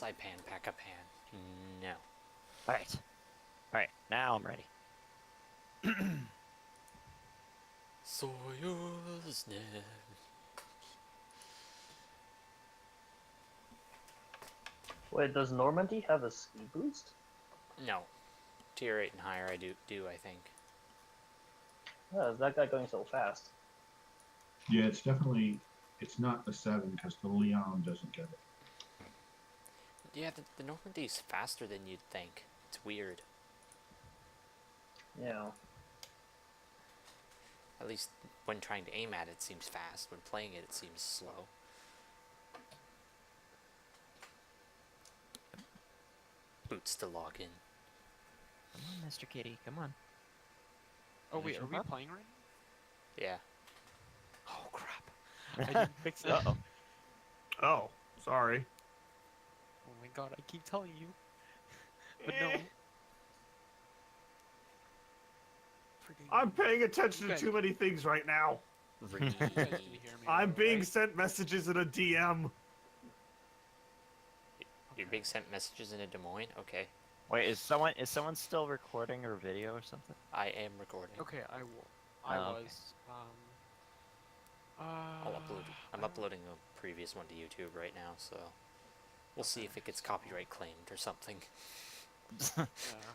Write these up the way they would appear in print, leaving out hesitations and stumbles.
Saipan, Pakapan. No. Alright. Alright, now I'm ready. Soyuz name. Wait, does Normandy have a ski boost? No. Tier 8 and higher I do, I think. Oh, is that guy going so fast? Yeah, it's definitely, it's not the 7 because the Leon doesn't get it. Yeah, the Normandy's faster than you'd think. It's weird. Yeah. At least when trying to aim at it, it seems fast. When playing it, it seems slow. Boots to log in. Come on, Mr. Kitty, come on. Oh wait, Finish are him we up? playing right now? Yeah. Oh crap. I didn't fix it. Uh-oh. Oh, sorry. Oh my god, I keep telling you. But no. Freaking- I'm paying attention to Okay. too many things right now. You guys can hear me, I'm being right? sent messages in a DM. You're being sent messages in a Des Moines? Okay. Wait, is someone still recording her video or something? I am recording. Okay, I will. Oh, okay. I'll upload. I'm uploading a previous one to YouTube right now, so we'll see if it gets copyright claimed or something.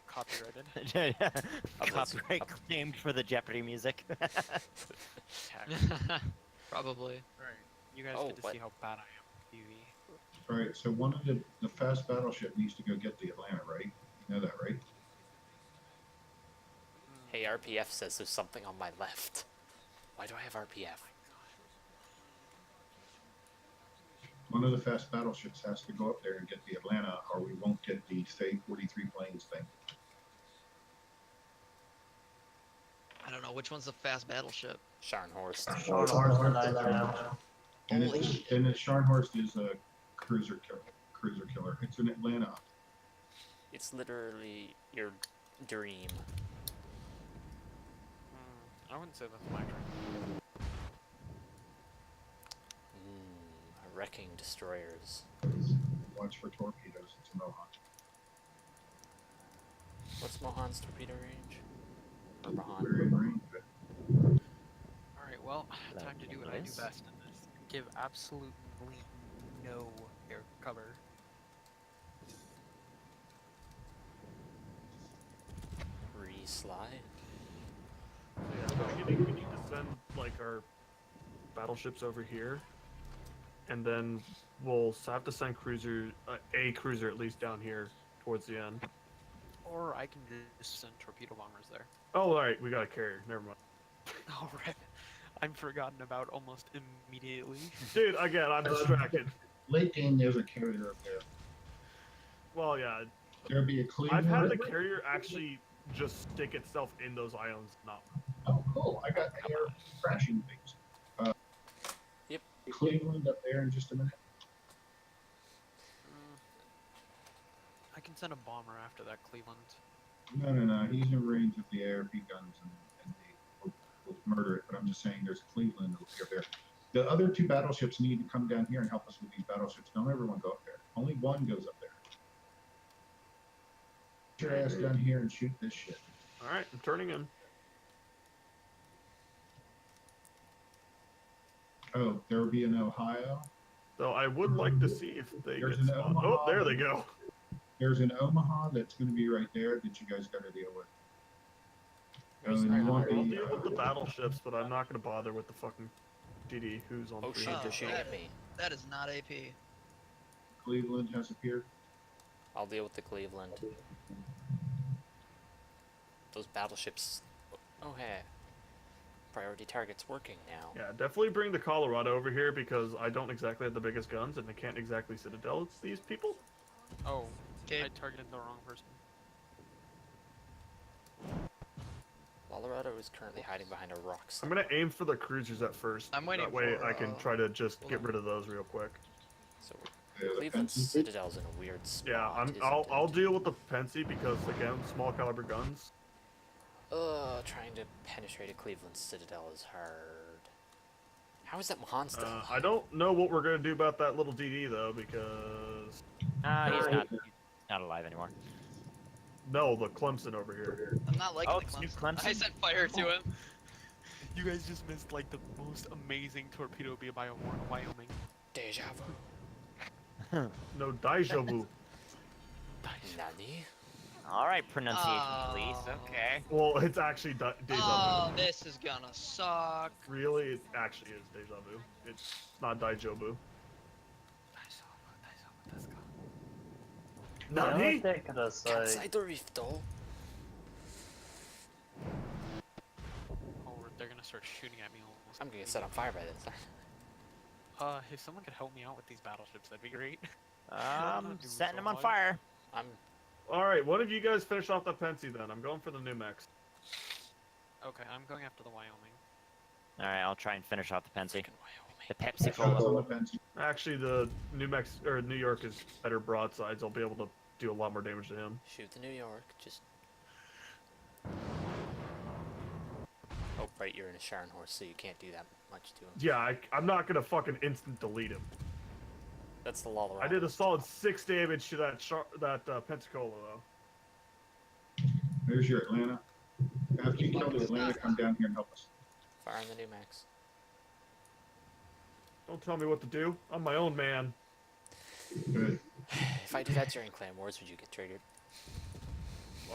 Copyrighted. Copyright claimed for the Jeopardy music. Probably. Right. You guys Oh, get to what? see how bad I am with PvE. Alright, so one of the fast battleship needs to go get the Atlanta, right? You know that, right? Hey, RPF says there's something on my left. Why do I have RPF? One of the fast battleships has to go up there and get the Atlanta, or we won't get the Fate 43 planes thing. I don't know which one's the fast battleship. Scharnhorst. And Holy it's, shit. and the Scharnhorst is a cruiser killer. It's an Atlanta. It's literally your dream. I wouldn't say that's my dream. Wrecking destroyers. Watch for torpedoes. It's a Mohawk. What's Mohan's torpedo range? Or We're Mohan? in range of it. Alright, well, time to do what I do Nice. best in this. Give absolutely no air cover. Re-slide. Yeah, in the beginning, we need to send like our battleships over here, and then we'll have to send a cruiser at least down here towards the end. Or I can just send torpedo bombers there. Oh, all right, we got a carrier. Never mind. Alright. I'm forgotten about almost immediately. Dude, again, I'm distracted. Late game, there's a carrier up there. Well, yeah, There'll be a Cleveland. I've had the carrier actually just stick itself in those ions. Not. Oh, cool. I got air crashing things. Yep. Cleveland up there in just a minute. I can send a bomber after that, Cleveland. No. He's in range of the ARP guns and will murder it. But I'm just saying there's a Cleveland over there. The other two battleships need to come down here and help us with these battleships. Don't everyone go up there. Only one goes up there. Get your ass down here and shoot this shit. All right, I'm turning in. Oh, there will be in Ohio. So I would like to see if they There's get an spotted. Omaha. Oh, there they go. There's an Omaha that's going to be right there that you guys got to deal with. Oh, and you Alright, want I'll the, deal with the battleships, but I'm not going to bother with the fucking GD who's on Oh free. shit, Oh, they're shooting that- at me. That is not AP. Cleveland has appeared. I'll deal with the Cleveland. Those battleships. Oh hey. Priority target's working now. Yeah, definitely bring the Colorado over here because I don't exactly have the biggest guns and they can't exactly citadel these people. Oh, Okay. I targeted the wrong person. Colorado is currently hiding behind a rock. I'm gonna aim for the cruisers at first. I'm waiting That way for, I can try to just hold get on. rid of those real quick. So The Cleveland Pence's- Citadel's in a weird spot. Yeah, isn't I'll it? deal with the Pensy because again, small caliber guns. Trying to penetrate a Cleveland Citadel is hard. How is that Mohan still alive? I don't know what we're gonna do about that little DD though because He's not alive anymore. No, the Clemson over here. I'm not liking Oh, the it's new Clemson. I Clemson? set fire to him. You guys just missed like the most amazing torpedo beam by Wyoming. Deja vu. No, deja vu. Nani? All right, pronunciation, please. Oh. Okay. Well, it's actually deja Oh, vu. this is gonna suck. Really, it actually is deja vu. It's not deja vu. Yeah, I Nani? like that kind of say. Outside the reef, though. Oh, they're gonna start shooting at me almost. I'm gonna get set on fire by this. If someone could help me out with these battleships, that'd be great. Setting them on fire. I'm. Alright, one of you guys finish off the Pensy then. I'm going for the Numex. Okay, I'm going after the Wyoming. All right, I'll try and finish off the Pensy. Freaking Wyoming. The Pepsi Shots on Cola. the Pensy. Actually, the New York is better broadsides. I'll be able to do a lot more damage to him. Shoot the New York. Just. Oh, right, you're in a Sharon horse, so you can't do that much to him. Yeah, I'm not gonna fucking instant delete him. That's the law. I did a solid 6 damage to that Pensacola though. There's your Atlanta. After you kill the Atlanta, come down here and help us. Fire on the new max. Don't tell me what to do. I'm my own man. Good. If I did that during Clan Wars, would you get triggered?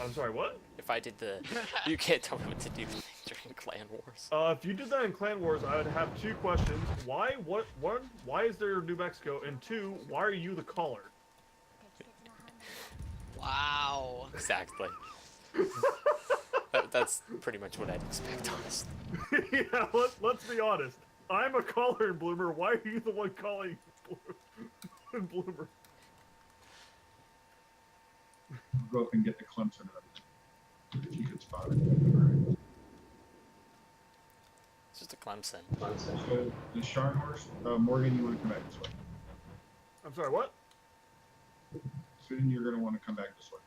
I'm sorry, what? If I did the, you can't tell me what to do during Clan Wars. If you did that in Clan Wars, I would have 2 questions. Why? One, why is there New Mexico? And 2, why are you the caller? Wow. Exactly. That's pretty much what I'd expect, honestly. Yeah, let's be honest. I'm a caller in Bloomer. Why are you the one calling in Bloomer? Go up and get the Clemson out of it. If you could spot it. Alright. It's just a Clemson. So, the Sharon horse, Morgan, you want to come back this way. I'm sorry, what? Soon you're going to want to come back this way.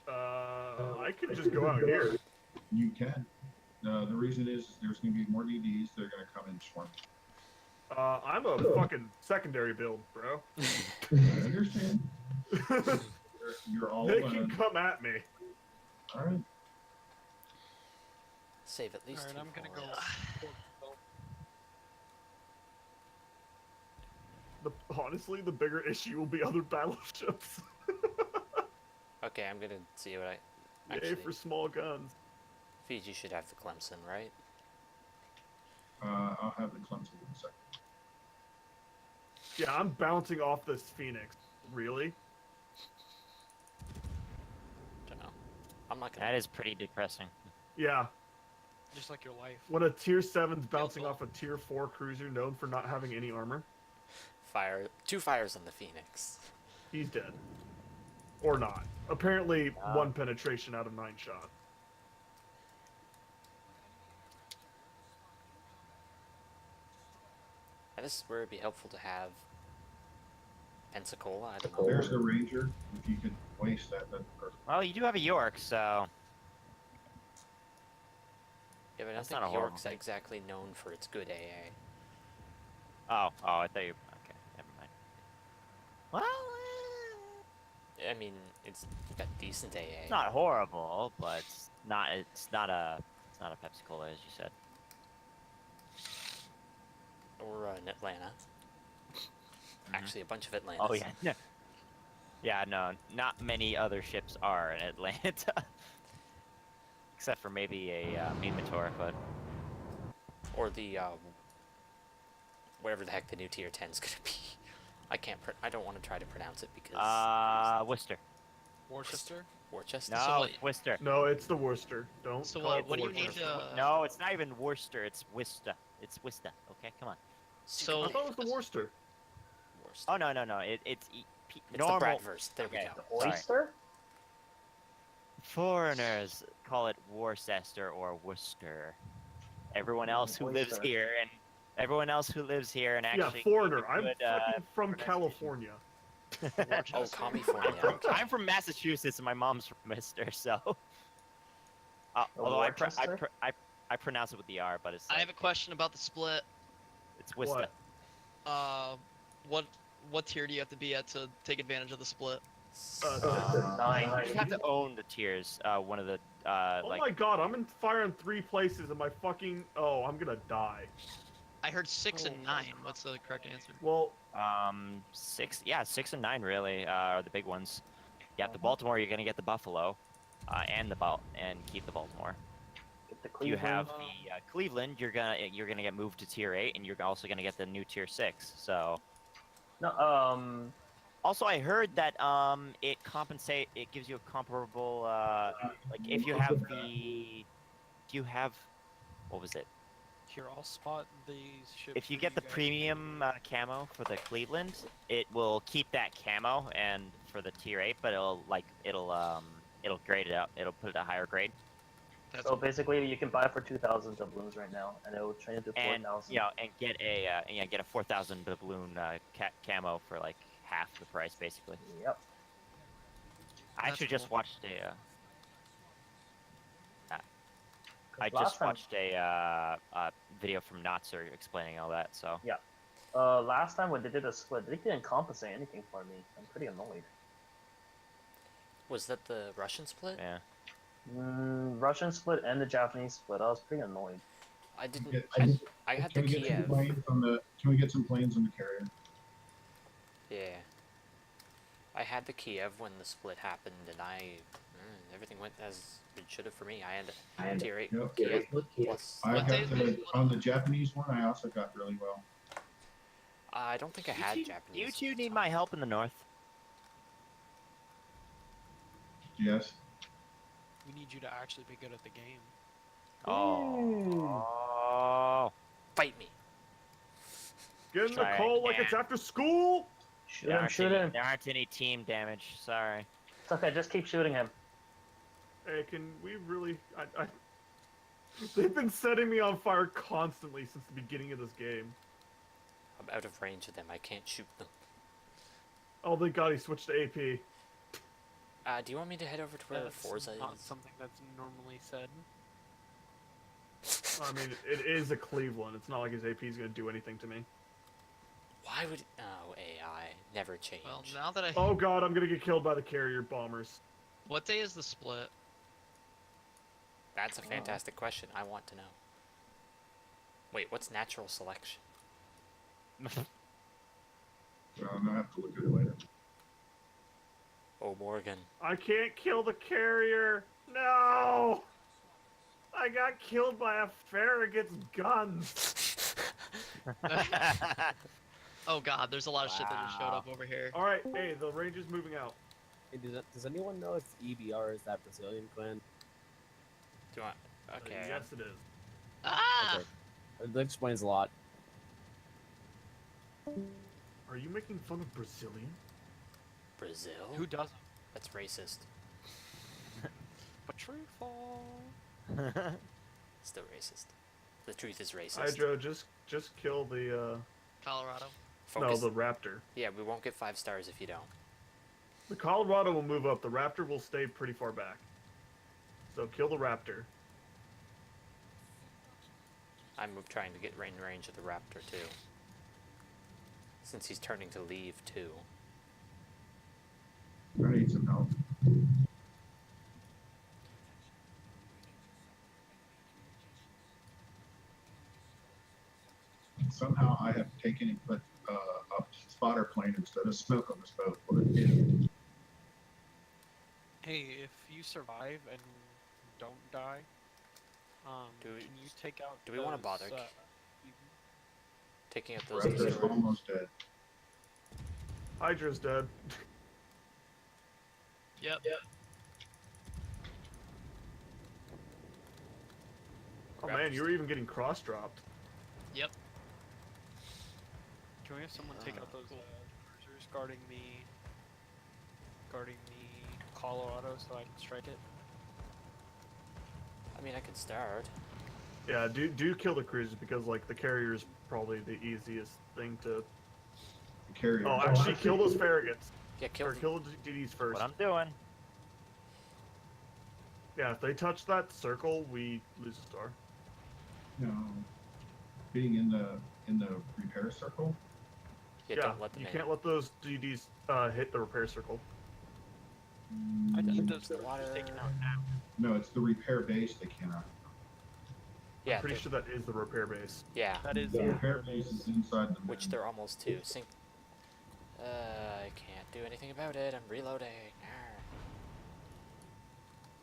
I could just go out here. You can. The reason is there's going to be more DDs. They're going to come in swarm. I'm a fucking secondary build, bro. I understand. You're all They alone. can come at me. All right. Save at least Alright, two I'm gonna forwards. go. Honestly, the bigger issue will be other battleships. Okay, I'm gonna see what I. Yay Actually, for small guns. Fiji should have the Clemson, right? I'll have the Clemson in a second. Yeah, I'm bouncing off this Phoenix. Really? Don't know. I'm not gonna. That is pretty depressing. Yeah. Just like your life. When a tier 7's bouncing off a tier 4 cruiser known for not having any armor, Fire. 2 fires on the Phoenix. he's dead. Or not. Apparently, Ah. 1 penetration out of 9 shots. This is where it'd be helpful to have Pensacola. I don't know. There's the Ranger. If you could waste that, that'd be perfect. Well, you do have a York, so Yeah, but I don't That's think not a horrible York's thing. exactly known for its good AA. Oh, I thought you. Okay, never mind. Well, I mean, it's got decent AA. it's not horrible, but it's not a Pepsi Cola, as you said. Or in Atlanta. Actually, a bunch of Atlantas. Oh yeah, no. Yeah, no, not many other ships are in Atlanta, except for maybe a Mimitor, but Or the whatever the heck the new tier 10 is gonna be. I don't want to try to pronounce it because Worcester. Worcester? Worcester. No, what- it's Worcester. No, it's the Worcester. Don't So call what? it What the do you need Worcester. to? No, it's not even Worcester. It's Worcester. It's Worcester. Okay, come on. So I thought it was the Worcester. Worcester. Oh no. It's It's normal. the Bratwurst. There Okay. we go. Sorry. Oyster? Foreigners call it Worcester or Worcester. Everyone else who lives Worcester. here and everyone else who lives here and Yeah, actually foreigner. gave a I'm good, fucking from pronunciation. California. Oh, California. I'm from Massachusetts and my mom's from Worcester, so. Although Worcester? I pronounce it with the R, but it's I like, have a question about the split. it's Worcester. What? What what tier do you have to be at to take advantage of the split? Nine. You have to own the tiers. One of the Oh like my god, I'm in fire in 3 places and my fucking... Oh, I'm gonna die. I heard 6 and Oh, 9. What's the correct answer? Well, 6. Yeah, 6 and 9 really are the big ones. Yeah, the Baltimore you're gonna get the Buffalo, and keep the Baltimore. Get the If you have Cleveland. the Cleveland, you're gonna get moved to tier 8, and you're also gonna get the new tier 6. So. No, Also, I heard that it gives you a comparable like if you have what was it? Here, I'll spot these ships. If you for get the guys. premium camo for the Cleveland, it will keep that camo and for the tier 8, but it'll grade it up. It'll put it a higher grade. That's so basically, you can buy for 2,000 doubloons right now, and it will train to 4,000. And get a 4,000 doubloon camo for like half the price basically. Yep. I actually just watched I 'Cause just last time- watched a video from Notzer explaining all that. So Last time when they did a split, they didn't compensate anything for me. I'm pretty annoyed. Was that the Russian split? yeah, Russian split and the Japanese split. I was pretty annoyed. I didn't. Get- I had the Can we get some Kiev. planes on the? Can we get some planes on the carrier? Yeah. I had the Kiev when the split happened, and everything went as it should have for me. I had tier 8 Yep. Kiev plus. I What got days was the it? on the Japanese one. I also got really well. I don't think I had Japanese. You at two the need time. my help in the north. Yes. We need you to actually be good at the game. Oh. Fight me. get in the Sorry, coal like it's man. after school! Shoot him, shoot him. There aren't any team damage. Sorry. It's okay, just keep shooting him. Hey, can we really... They've been setting me on fire constantly since the beginning of this game. I'm out of range of them. I can't shoot them. Oh, thank god he switched to AP. Do you want me to head over to where That's Forza not is? something that's normally said. I mean, it is a Cleveland. It's not like his AP's gonna do anything to me. Why would... Oh, AI. Never change. Well, now that I... Oh god, I'm gonna get killed by the carrier bombers. What day is the split? That's a fantastic question. I want to know. Wait, what's natural selection? So I'm gonna have to look at it later. Oh, Morgan. I can't kill the carrier! No! I got killed by a Farragut's guns! Oh god, there's a lot of shit that just showed Wow. up over here. Alright, hey, the ranger's moving out. Hey, does anyone know if EBR is that Brazilian clan? Do you want... Okay. Yes, it is. Ah! Okay. That explains a lot. Are you making fun of Brazilian? Brazil? Who doesn't? That's racist. But truthful. Still racist. The truth is racist. Hydro, just kill the, Colorado. Focus. no, the Raptor. Yeah, we won't get 5 stars if you don't. The Colorado will move up. The Raptor will stay pretty far back. So kill the Raptor. I'm trying to get in range of the Raptor, too. Since he's turning to leave, too. I need some help. Somehow I have taken and put a spotter plane instead of smoke on this boat. What a idiot. Hey, if you survive and don't die, Do we- can you take out? do we wanna those, bother? you- Taking out those Raptor's destroyers. almost dead. Hydra's dead. Yep. Oh man, you were even getting cross-dropped. Yep. Can we have someone take out those cruisers guarding the Colorado so I can strike it? I mean, I could start. Yeah, do kill the cruisers because like the carrier is probably the easiest thing to. The carrier. Oh, actually, kill those Farragut's. Yeah, kill Or them. kill the DDs first. What I'm doing. Yeah, if they touch that circle, we lose a star. No. Being in the repair circle. Yeah, don't let them you in. can't let those GDs hit the repair circle. I need There's those the water. taken out now. No, it's the repair base they cannot. Yeah, I'm pretty sure that is the repair base. yeah, That is The the repair repair base is base. inside the which moon. they're almost to. Sink. I can't do anything about it. I'm reloading.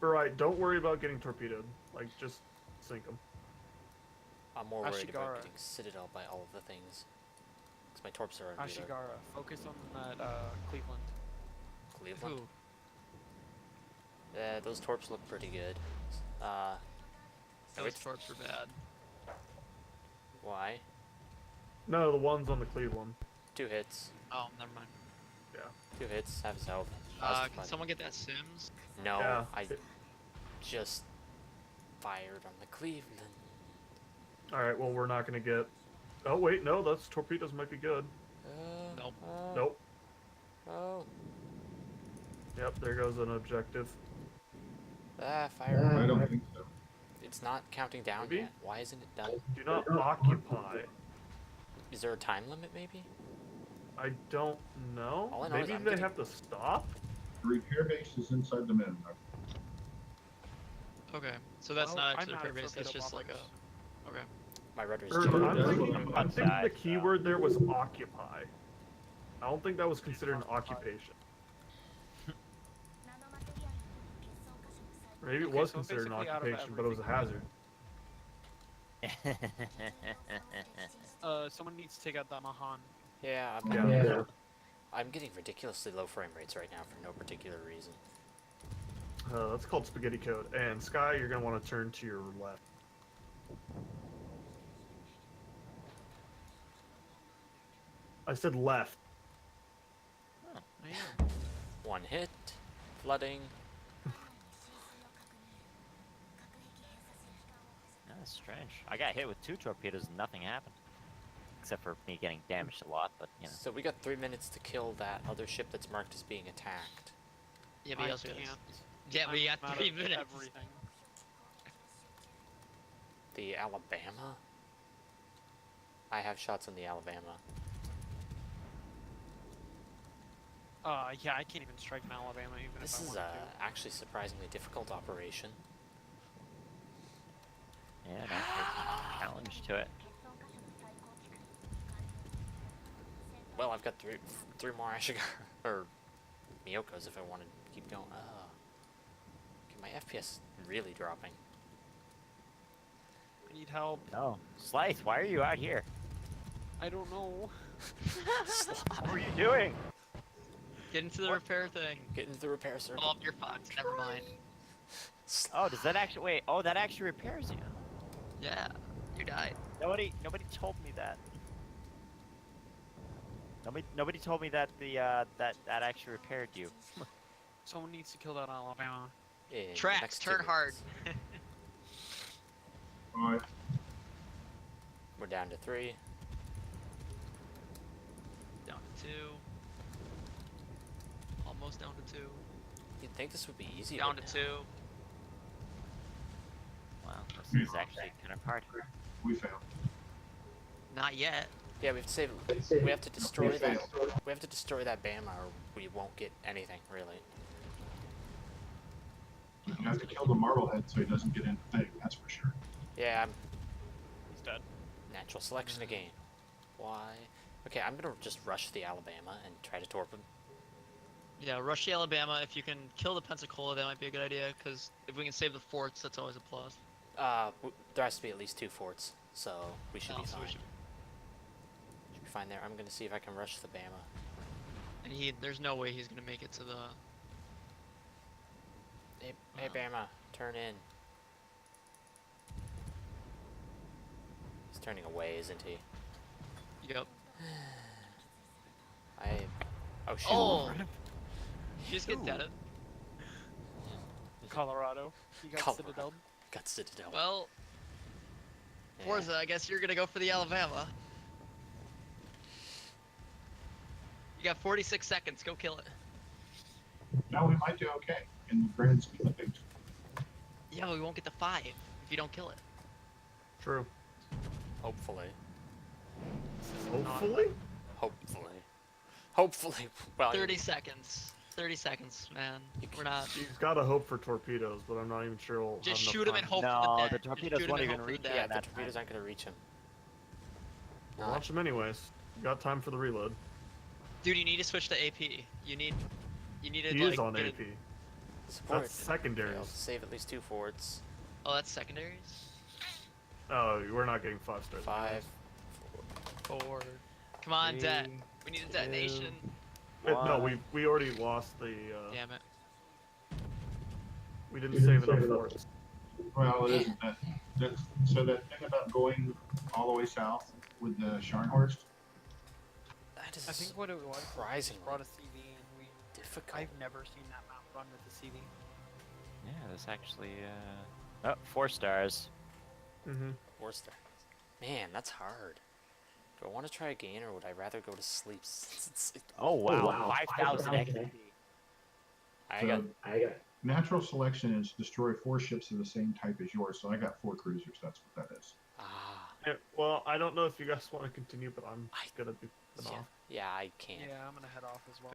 Alright, don't worry about getting torpedoed. Like, just sink them. I'm more worried about Ashigara. getting citadel by all of the things. Because my torps are already there. Ashigara, focus on that Cleveland. Cleveland. Who? Those torps look pretty good. Those torps are bad. Why? No, the ones on the Cleveland. 2 hits. Oh, never mind. 2 hits. Have his health. Can someone get that Sims? No, Yeah. I just fired on the Cleveland. Alright, well, we're not gonna get... Oh, wait, no, those torpedoes might be good. Nope. Nope. Oh. Yep, there goes an objective. Fire. I don't think so. It's not counting down Maybe? yet. Why isn't it done? Do not occupy. Is there a time limit, maybe? I don't know. All I know is Maybe I'm they getting- have to stop? The repair base is inside the moon. Okay, so that's Oh, not I'm actually a out repair of base, that's torpedo just like bombers. a... Okay. My rudder's Or, jammed. I'm Yeah. thinking, I'm thinking the Outside, keyword there was occupy. I don't think that was considered an occupation. Maybe it Okay, was so considered an basically out of occupation, but it was a everything. hazard. Someone needs to take out that Mahan. Yeah, Yeah. I'm getting ridiculously low frame rates right now for no particular reason. That's called spaghetti code. And Sky, you're gonna want to turn to your left. I said left. Oh, yeah. 1 hit. Flooding. That's strange. I got hit with 2 torpedoes and nothing happened. Except for me getting damaged a lot, but, you know. So we got 3 minutes to kill that other ship that's marked as being attacked. Yeah, but I you also got... can't. Yeah, we I'm got out 3 of minutes. Everything. The Alabama? I have shots on the Alabama. Yeah, I can't even strike an Alabama even This if I is wanted to. actually surprisingly difficult operation. Yeah, no, there's a challenge to it. Well, I've got three more Ashigar or Miyokos if I want to keep going. Okay, my FPS really dropping. I need help. No. Slice, why are you out here? I don't know. What are you doing? Get into the repair thing. Get into the repair circle. Oh, you're fucked. Never mind. Oh, does that actually... Wait, oh, that actually repairs you. Yeah, you died. Nobody told me that. Nobody told me that that actually repaired you. Someone needs to kill that Alabama. In the Tracks, next 2 turn hard. minutes. Alright. We're down to 3. Down to 2. Almost down to 2. You'd think this would be easier. Down to now. 2. Wow, this is actually kind of hard. We failed. Not yet. Yeah, we have to save. We have to destroy that. We have to destroy that Bama, or we won't get anything really. You have to kill the Marblehead so he doesn't get into the thing, that's for sure. Yeah, He's dead. natural selection again. Why? Okay, I'm gonna just rush the Alabama and try to torp him. Yeah, rush the Alabama. If you can kill the Pensacola, that might be a good idea, because if we can save the forts, that's always a plus. There has to be at least 2 forts, so we should be Oh, so fine. we should- Should be fine there. I'm gonna see if I can rush the Bama. And there's no way he's gonna make it to the... Hey Bama, turn in. He's turning away, isn't he? Yep. Oh shoot. Oh! You just get Ooh. deaded. Colorado. You got Colorado. Citadel. Got Citadel. Well, Yeah. Forza, I guess you're gonna go for the Alabama. You got 46 seconds, go kill it. Now we might do okay in the grand scheme of things. Yeah, but we won't get to 5 if you don't kill it. True. Hopefully. Hopefully? Hopefully. Hopefully, well, 30 seconds. 30 seconds, man. We're not. He's got to hope for torpedoes, but I'm not even sure he'll Just have shoot enough him and time. hope for No, the the dead. torpedoes Just shoot him won't and even hope for reach the you yeah, dead. the that torpedoes time. aren't gonna reach him. We'll launch him anyways. You got time for the reload. Dude, you need to switch to AP. You need to He like is on get AP. Support That's failed secondaries. to save at least 2 forts. Oh, that's secondaries. Oh, we're not getting 5 stars. 5, 4. 4. Come on, det. Three, We need a two, detonation. No, one. we already lost the. Damn it. We didn't save enough forts. Well, it isn't that. So that thing about going all the way south with the Scharnhorst, That is I think what it was, we surprisingly just brought a CV and we. difficult. I've never seen that map run with a CV. Yeah, that's actually. Oh, 4 stars. Mm-hmm. Worcester. Man, that's hard. Do I want to try again, or would I rather go to sleep? Oh wow, 5,000 XP. I got. natural selection is destroy 4 ships of the same type as yours. So I got 4 cruisers. That's what that is. Ah. Yeah, well, I don't know if you guys want to continue, but I'm I- gonna be Yeah, off. yeah, I can't. Yeah, I'm gonna head off as well.